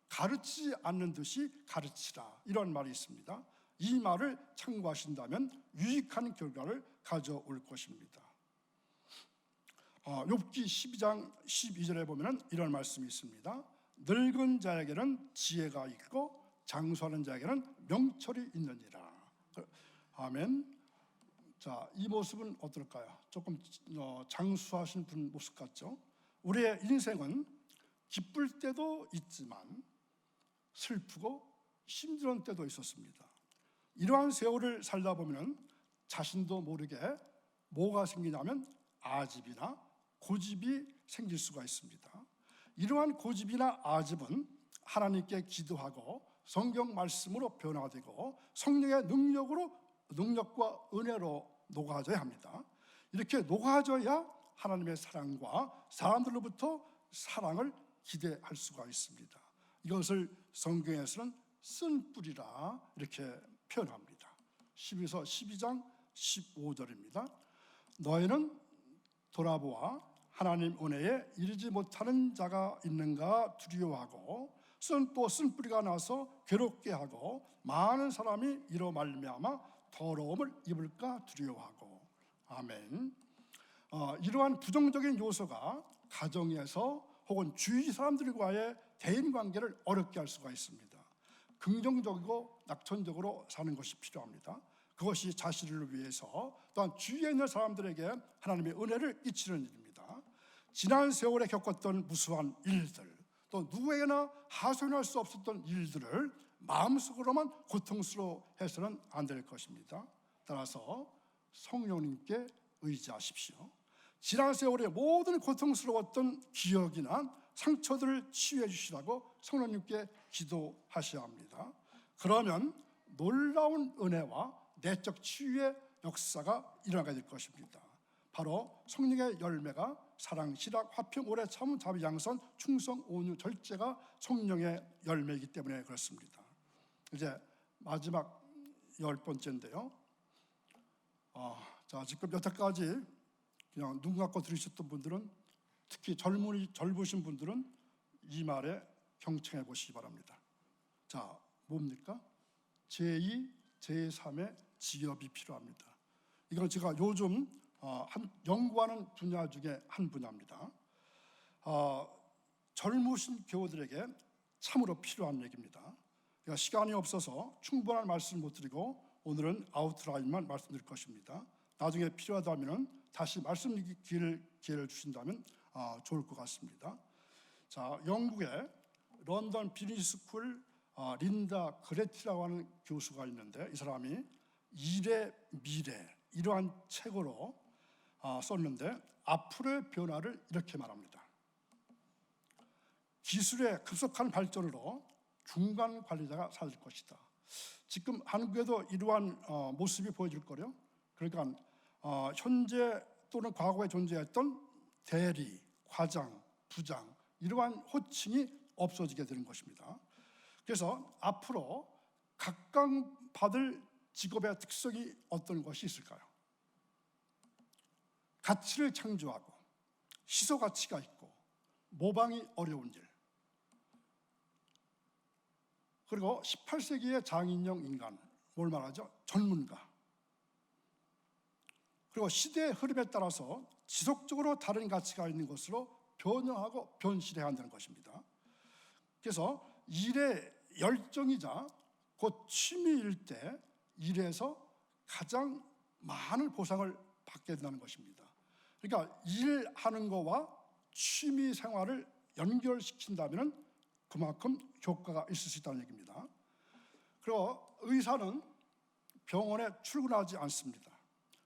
가르치지 않는 듯이 가르치라, 이런 말이 있습니다. 이 말을 참고하신다면 유익한 결과를 가져올 것입니다. 욥기 12장 12절에 보면 이런 말씀이 있습니다. 늙은 자에게는 지혜가 있고 장수하는 자에게는 명철이 있느니라. 아멘. 자, 이 모습은 어떨까요? 조금 장수하신 분 모습 같죠? 우리의 인생은 기쁠 때도 있지만 슬프고 힘든 때도 있었습니다. 이러한 세월을 살다 보면 자신도 모르게 뭐가 생기냐면 아집이나 고집이 생길 수가 있습니다. 이러한 고집이나 아집은 하나님께 기도하고 성경 말씀으로 변화되고 성령의 능력과 은혜로 녹아져야 합니다. 이렇게 녹아져야 하나님의 사랑과 사람들로부터 사랑을 기대할 수가 있습니다. 이것을 성경에서는 쓴 뿌리라 이렇게 표현합니다. 12장 15절입니다. 너희는 돌아보아 하나님 은혜에 이르지 못하는 자가 있는가 두려워하고 쓴 뿌리가 나서 괴롭게 하고 많은 사람이 이로 말미암아 더러움을 입을까 두려워하고. 아멘. 이러한 부정적인 요소가 가정에서 혹은 주위 사람들과의 대인관계를 어렵게 할 수가 있습니다. 긍정적이고 낙천적으로 사는 것이 필요합니다. 그것이 자신을 위해서 또한 주위에 있는 사람들에게 하나님의 은혜를 끼치는 일입니다. 지난 세월에 겪었던 무수한 일들, 또 누구에게나 하소연할 수 없었던 일들을 마음속으로만 고통스러워해서는 안 될 것입니다. 따라서 성령님께 의지하십시오. 지난 세월의 모든 고통스러웠던 기억이나 상처들을 치유해 주시라고 성령님께 기도하셔야 합니다. 그러면 놀라운 은혜와 내적 치유의 역사가 일어나게 될 것입니다. 바로 성령의 열매가 사랑, 실학, 화평, 오래 참음, 자비, 양선, 충성, 온유, 절제가 성령의 열매이기 때문에 그렇습니다. 이제 마지막 10번째인데요. 자, 지금 여태까지 그냥 눈 감고 들으셨던 분들은, 특히 젊으신 분들은 이 말에 경청해 보시기 바랍니다. 자, 뭡니까? 제2, 제3의 지엽이 필요합니다. 이건 제가 요즘 연구하는 분야 중에 한 분야입니다. 젊으신 교우들에게 참으로 필요한 얘기입니다. 시간이 없어서 충분한 말씀을 못 드리고 오늘은 아웃라인만 말씀드릴 것입니다. 나중에 필요하다면 다시 말씀 기회를 주신다면 좋을 것 같습니다. 자, 영국의 런던 비즈니스스쿨 린다 그레티라고 하는 교수가 있는데, 이 사람이 일의 미래, 이러한 책으로 썼는데 앞으로의 변화를 이렇게 말합니다. 기술의 급속한 발전으로 중간 관리자가 사라질 것이다. 지금 한국에도 이러한 모습이 보여질 거예요. 그러니까 현재 또는 과거에 존재했던 대리, 과장, 부장, 이러한 호칭이 없어지게 되는 것입니다. 그래서 앞으로 각광받을 직업의 특성이 어떤 것이 있을까요? 가치를 창조하고 희소가치가 있고 모방이 어려운 일, 그리고 18세기의 장인형 인간, 뭘 말하죠? 전문가. 그리고 시대의 흐름에 따라서 지속적으로 다른 가치가 있는 것으로 변화하고 변실해야 한다는 것입니다. 그래서 일의 열정이자 곧 취미일 때 일에서 가장 많은 보상을 받게 된다는 것입니다. 그러니까 일하는 거와 취미 생활을 연결시킨다면 그만큼 효과가 있을 수 있다는 얘기입니다. 그리고 의사는 병원에 출근하지 않습니다.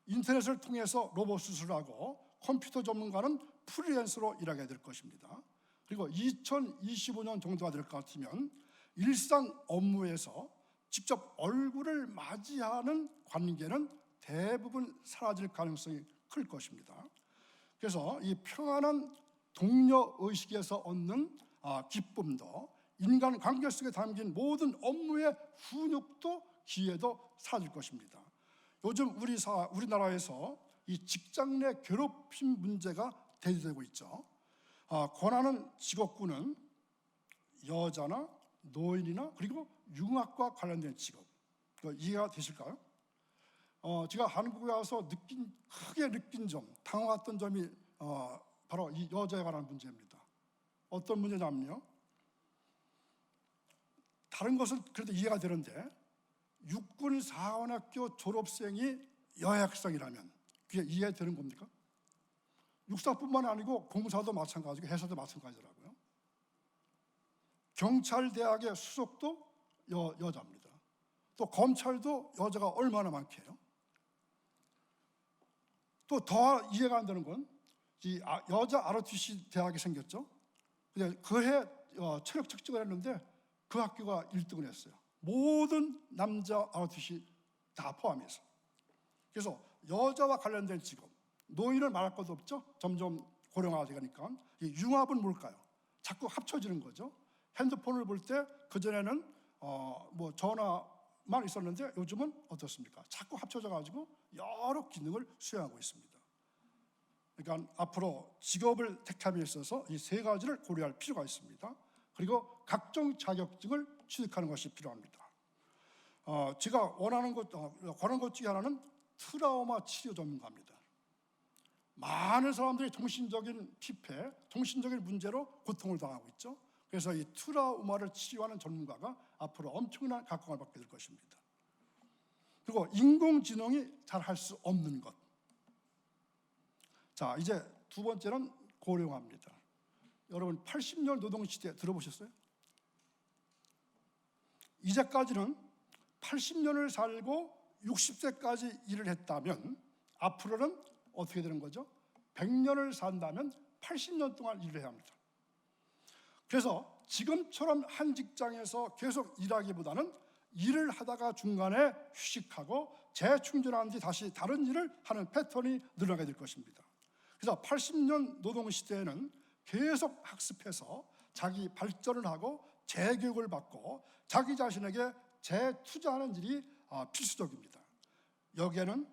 인터넷을 통해서 로봇 수술하고 컴퓨터 전문가는 프리랜서로 일하게 될 것입니다. 그리고 2025년 정도가 될 것 같으면 일상 업무에서 직접 얼굴을 맞이하는 관계는 대부분 사라질 가능성이 클 것입니다. 그래서 이 평안한 동료 의식에서 얻는 기쁨도, 인간 관계 속에 담긴 모든 업무의 훈육도 기회도 사라질 것입니다. 요즘 우리나라에서 이 직장 내 괴롭힘 문제가 대두되고 있죠. 권하는 직업군은 여자나 노인이나 그리고 융합과 관련된 직업, 이해가 되실까요? 제가 한국에 와서 크게 느낀 점, 당황했던 점이 바로 이 여자에 관한 문제입니다. 어떤 문제냐면요, 다른 것은 그래도 이해가 되는데 육군 사관학교 졸업생이 여학생이라면 그게 이해되는 겁니까? 육사뿐만 아니고 공사도 마찬가지고 회사도 마찬가지더라고요. 경찰대학의 수석도 여자입니다. 또 검찰도 여자가 얼마나 많게요. 또 더 이해가 안 되는 건 여자 ROTC 대학이 생겼죠. 그해 체력 측정을 했는데 그 학교가 1등을 했어요. 모든 남자 ROTC 다 포함해서. 그래서 여자와 관련된 직업, 노인은 말할 것도 없죠. 점점 고령화되니까. 이 융합은 뭘까요? 자꾸 합쳐지는 거죠. 핸드폰을 볼 때 그전에는 뭐 전화만 있었는데 요즘은 어떻습니까? 자꾸 합쳐져 가지고 여러 기능을 수행하고 있습니다. 그러니까 앞으로 직업을 택함에 있어서 이 세 가지를 고려할 필요가 있습니다. 그리고 각종 자격증을 취득하는 것이 필요합니다. 제가 권하는 것 중에 하나는 트라우마 치료 전문가입니다. 많은 사람들이 정신적인 피폐, 정신적인 문제로 고통을 당하고 있죠. 그래서 이 트라우마를 치료하는 전문가가 앞으로 엄청난 각광을 받게 될 것입니다. 그리고 인공지능이 잘 할 수 없는 것. 자, 이제 두 번째는 고령화입니다. 여러분 80년 노동시대 들어보셨어요? 이제까지는 80년을 살고 60세까지 일을 했다면 앞으로는 어떻게 되는 거죠? 100년을 산다면 80년 동안 일을 해야 합니다. 그래서 지금처럼 한 직장에서 계속 일하기보다는 일을 하다가 중간에 휴식하고 재충전한 뒤 다시 다른 일을 하는 패턴이 늘어나게 될 것입니다. 그래서 80년 노동시대에는 계속 학습해서 자기 발전을 하고 재교육을 받고 자기 자신에게 재투자하는 일이 필수적입니다. 여기에는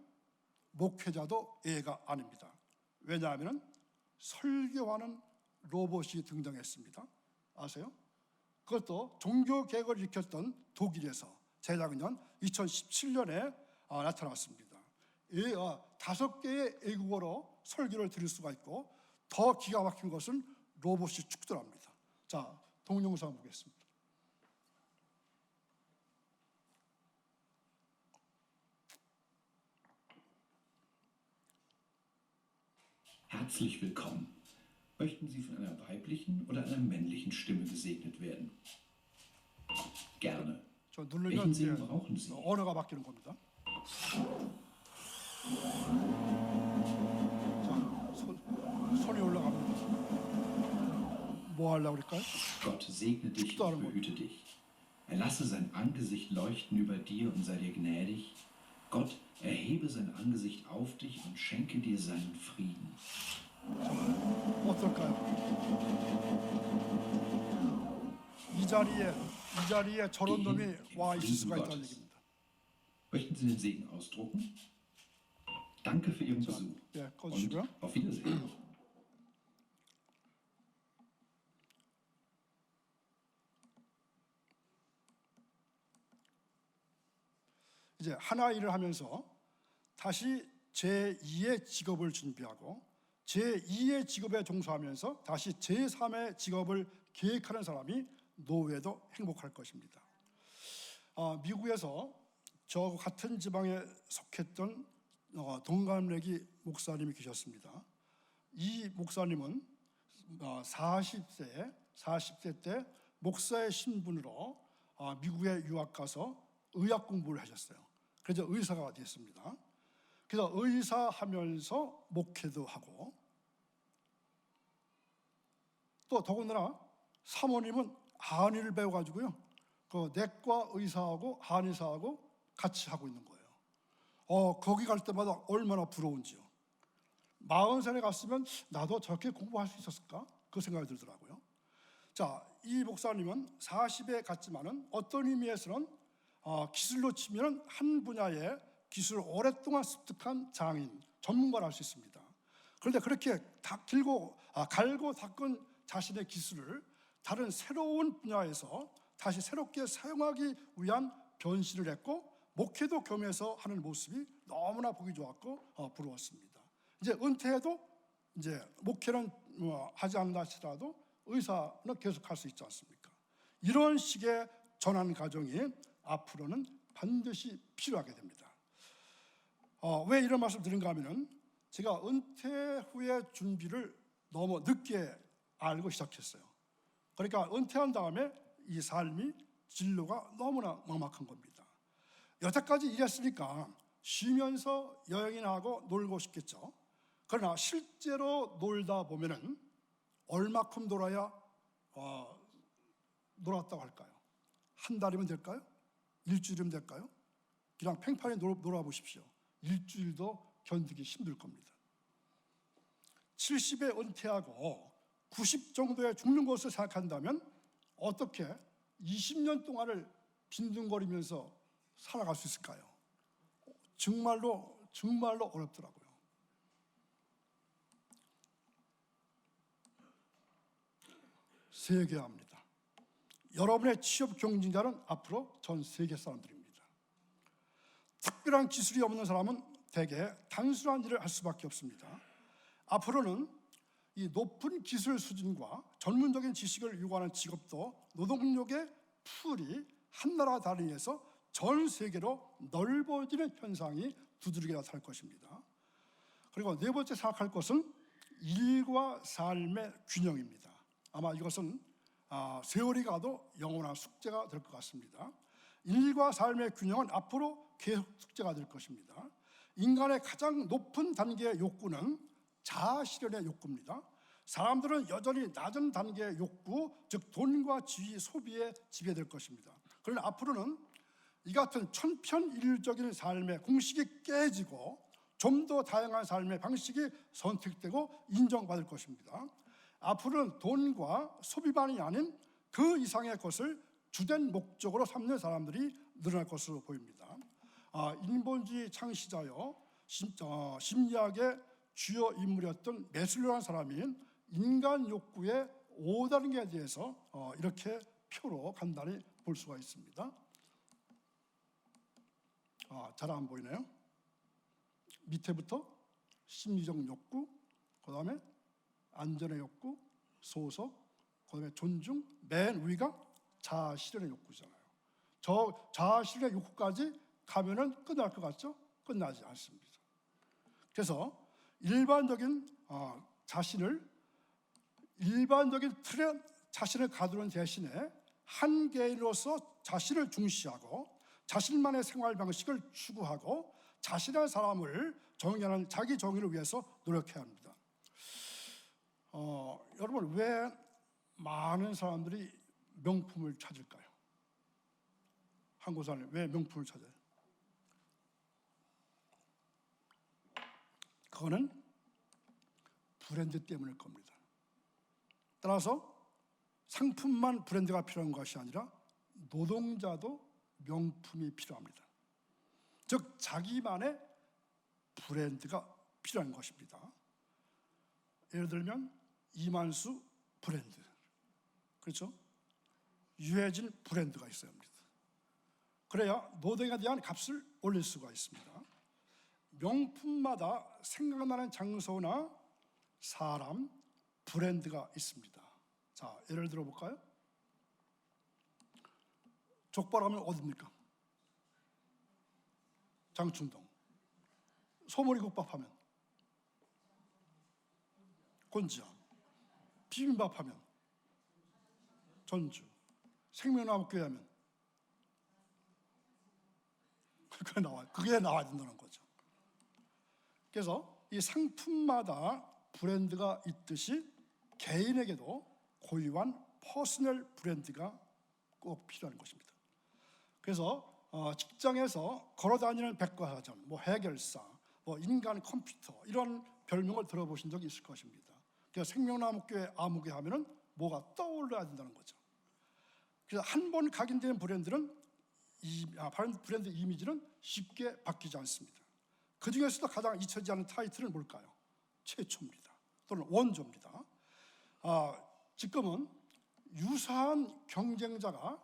목회자도 예가 아닙니다. 왜냐하면 설교하는 로봇이 등장했습니다. 아세요? 그것도 종교개혁을 일으켰던 독일에서 재작년 2017년에 나타났습니다. 5개의 외국어로 설교를 드릴 수가 있고 더 기가 막힌 것은 로봇이 축도랍니다. 자, 동영상 보겠습니다. Herzlich willkommen. Möchten Sie von einer weiblichen oder einer männlichen Stimme gesegnet werden? Gerne. 저 Welchen 누르면 Segen brauchen Sie? 언어가 바뀌는 겁니다. 자, 손이 올라갑니다. 뭐 하려고 그럴까요? Gott segne dich und behüte dich. Er lasse sein Angesicht leuchten über dir und sei dir gnädig. Gott erhebe sein Angesicht auf dich und schenke dir seinen Frieden. 어떨까요? 이 자리에 저런 놈이 와 있을 수가 있다는 얘기입니다. Möchten Sie den Segen ausdrucken? Danke für Ihren Besuch 예, und 꺼주시고요. auf Wiedersehen. 이제 하나 일을 하면서 다시 제2의 직업을 준비하고 제2의 직업에 종사하면서 다시 제3의 직업을 계획하는 사람이 노후에도 행복할 것입니다. 미국에서 저 같은 지방에 속했던 동갑내기 목사님이 계셨습니다. 이 목사님은 40세 때 목사의 신분으로 미국에 유학 가서 의학 공부를 하셨어요. 그래서 의사가 됐습니다. 그래서 의사하면서 목회도 하고 또 더군다나 사모님은 한의를 배워가지고요. 그 내과 의사하고 한의사하고 같이 하고 있는 거예요. 거기 갈 때마다 얼마나 부러운지요. 40살에 갔으면 나도 저렇게 공부할 수 있었을까? 그 생각이 들더라고요. 자, 이 목사님은 40에 갔지만은 어떤 의미에서는 기술로 치면 한 분야의 기술을 오랫동안 습득한 장인, 전문가를 할 수 있습니다. 그런데 그렇게 갈고 닦은 자신의 기술을 다른 새로운 분야에서 다시 새롭게 사용하기 위한 변신을 했고, 목회도 겸해서 하는 모습이 너무나 보기 좋았고 부러웠습니다. 이제 은퇴해도 이제 목회는 하지 않는다 하더라도 의사는 계속할 수 있지 않습니까? 이런 식의 전환 과정이 앞으로는 반드시 필요하게 됩니다. 왜 이런 말씀 드린가 하면은 제가 은퇴 후의 준비를 너무 늦게 알고 시작했어요. 그러니까 은퇴한 다음에 이 삶이 진로가 너무나 막막한 겁니다. 여태까지 일했으니까 쉬면서 여행이나 하고 놀고 싶겠죠. 그러나 실제로 놀다 보면은 얼마큼 놀아야 놀았다고 할까요? 한 달이면 될까요? 일주일이면 될까요? 그냥 팽판히 놀아보십시오. 일주일도 견디기 힘들 겁니다. 70에 은퇴하고 90 정도에 죽는 것을 생각한다면 어떻게 20년 동안을 빈둥거리면서 살아갈 수 있을까요? 정말로 어렵더라고요. 세계화입니다. 여러분의 취업 경쟁자는 앞으로 전 세계 사람들입니다. 특별한 기술이 없는 사람은 대개 단순한 일을 할 수밖에 없습니다. 앞으로는 이 높은 기술 수준과 전문적인 지식을 요구하는 직업도 노동력의 풀이 한 나라 단위에서 전 세계로 넓어지는 현상이 두드러지게 나타날 것입니다. 그리고 네 번째 생각할 것은 일과 삶의 균형입니다. 아마 이것은 세월이 가도 영원한 숙제가 될 것 같습니다. 일과 삶의 균형은 앞으로 계속 숙제가 될 것입니다. 인간의 가장 높은 단계의 욕구는 자아실현의 욕구입니다. 사람들은 여전히 낮은 단계의 욕구, 즉 돈과 지위, 소비에 지배될 것입니다. 그러나 앞으로는 이 같은 천편일률적인 삶의 공식이 깨지고 좀 더 다양한 삶의 방식이 선택되고 인정받을 것입니다. 앞으로는 돈과 소비만이 아닌 그 이상의 것을 주된 목적으로 삼는 사람들이 늘어날 것으로 보입니다. 인본주의 창시자요 심리학의 주요 인물이었던 메슬로라는 사람이 인간 욕구의 5단계에 대해서 이렇게 표로 간단히 볼 수가 있습니다. 잘 안 보이네요. 밑에부터 심리적 욕구, 그 다음에 안전의 욕구, 소속, 그 다음에 존중, 맨 위가 자아실현의 욕구잖아요. 저 자아실현의 욕구까지 가면은 끝날 것 같죠? 끝나지 않습니다. 그래서 일반적인 틀에 자신을 가두는 대신에 한 개인으로서 자신을 중시하고 자신만의 생활 방식을 추구하고 자신의 사람을 정의하는 자기 정의를 위해서 노력해야 합니다. 여러분, 왜 많은 사람들이 명품을 찾을까요? 한국 사람이 왜 명품을 찾아요? 그거는 브랜드 때문일 겁니다. 따라서 상품만 브랜드가 필요한 것이 아니라 노동자도 명품이 필요합니다. 즉 자기만의 브랜드가 필요한 것입니다. 예를 들면 이만수 브랜드, 그렇죠? 유해진 브랜드가 있어야 합니다. 그래야 노동에 대한 값을 올릴 수가 있습니다. 명품마다 생각나는 장소나 사람, 브랜드가 있습니다. 자, 예를 들어 볼까요? 족발하면 어디입니까? 장충동. 소머리국밥 하면 곤지암. 비빔밥 하면 전주. 생명나무교회 하면 그게 나와야 된다는 거죠. 그래서 이 상품마다 브랜드가 있듯이 개인에게도 고유한 퍼스널 브랜드가 꼭 필요한 것입니다. 그래서 직장에서 걸어다니는 백과사전, 뭐 해결사, 뭐 인간 컴퓨터 이런 별명을 들어보신 적이 있을 것입니다. 그래서 생명나무교회 아무개 하면은 뭐가 떠올라야 된다는 거죠. 그래서 한 번 각인된 브랜드 이미지는 쉽게 바뀌지 않습니다. 그 중에서도 가장 잊혀지지 않는 타이틀은 뭘까요? 최초입니다. 또는 원조입니다. 지금은 유사한 경쟁자가,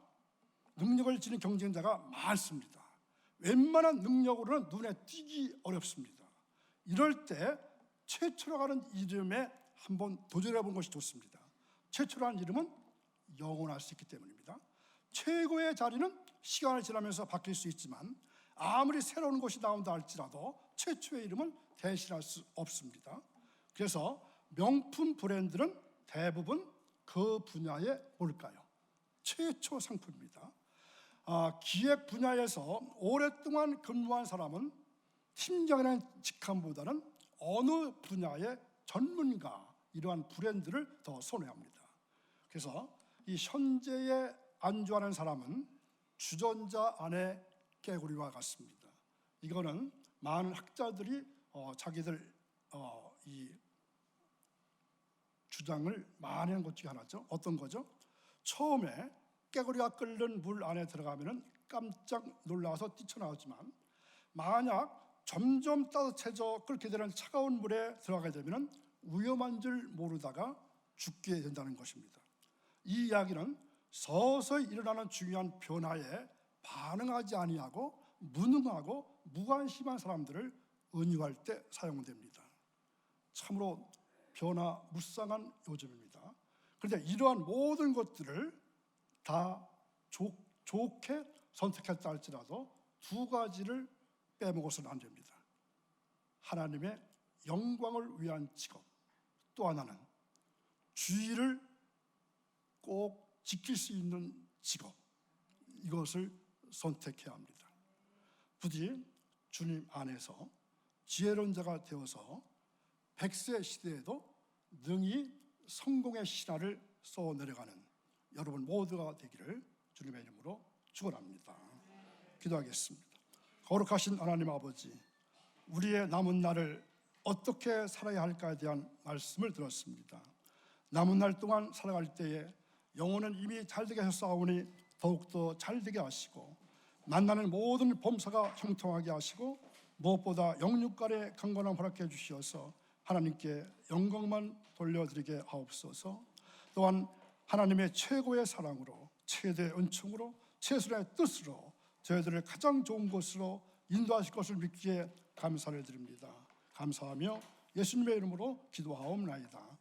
능력을 지닌 경쟁자가 많습니다. 웬만한 능력으로는 눈에 띄기 어렵습니다. 이럴 때 최초라고 하는 이름에 한번 도전해 본 것이 좋습니다. 최초라는 이름은 영원할 수 있기 때문입니다. 최고의 자리는 시간이 지나면서 바뀔 수 있지만 아무리 새로운 것이 나온다 할지라도 최초의 이름은 대신할 수 없습니다. 그래서 명품 브랜드는 대부분 그 분야에 뭘까요? 최초 상품입니다. 기획 분야에서 오랫동안 근무한 사람은 팀장이라는 직함보다는 어느 분야의 전문가, 이러한 브랜드를 더 선호합니다. 그래서 이 현재에 안주하는 사람은 주전자 안의 깨구리와 같습니다. 이거는 많은 학자들이 자기들 이 주장을 많이 한 것 중에 하나죠. 어떤 거죠? 처음에 깨구리가 끓는 물 안에 들어가면 깜짝 놀라서 뛰쳐나오지만 만약 점점 따뜻해져 끓게 되는 차가운 물에 들어가게 되면 위험한 줄 모르다가 죽게 된다는 것입니다. 이 이야기는 서서히 일어나는 중요한 변화에 반응하지 아니하고 무능하고 무관심한 사람들을 은유할 때 사용됩니다. 참으로 변화무쌍한 요즘입니다. 그런데 이러한 모든 것들을 다 좋게 선택했다 할지라도 두 가지를 빼먹어서는 안 됩니다. 하나님의 영광을 위한 직업, 또 하나는 주의를 꼭 지킬 수 있는 직업, 이것을 선택해야 합니다. 부디 주님 안에서 지혜로운 자가 되어서 100세 시대에도 능히 성공의 신화를 써내려가는 여러분 모두가 되기를 주님의 이름으로 축원합니다. 기도하겠습니다. 거룩하신 하나님 아버지, 우리의 남은 날을 어떻게 살아야 할까에 대한 말씀을 들었습니다. 남은 날 동안 살아갈 때에 영혼은 이미 잘되게 하셨사오니 더욱더 잘되게 하시고, 만나는 모든 범사가 형통하게 하시고, 무엇보다 영육간의 강건함 허락해 주시어서 하나님께 영광만 돌려드리게 하옵소서. 또한 하나님의 최고의 사랑으로, 최대의 은총으로, 최선의 뜻으로 저희들을 가장 좋은 곳으로 인도하실 것을 믿기에 감사를 드립니다. 감사하며 예수님의 이름으로 기도하옵나이다.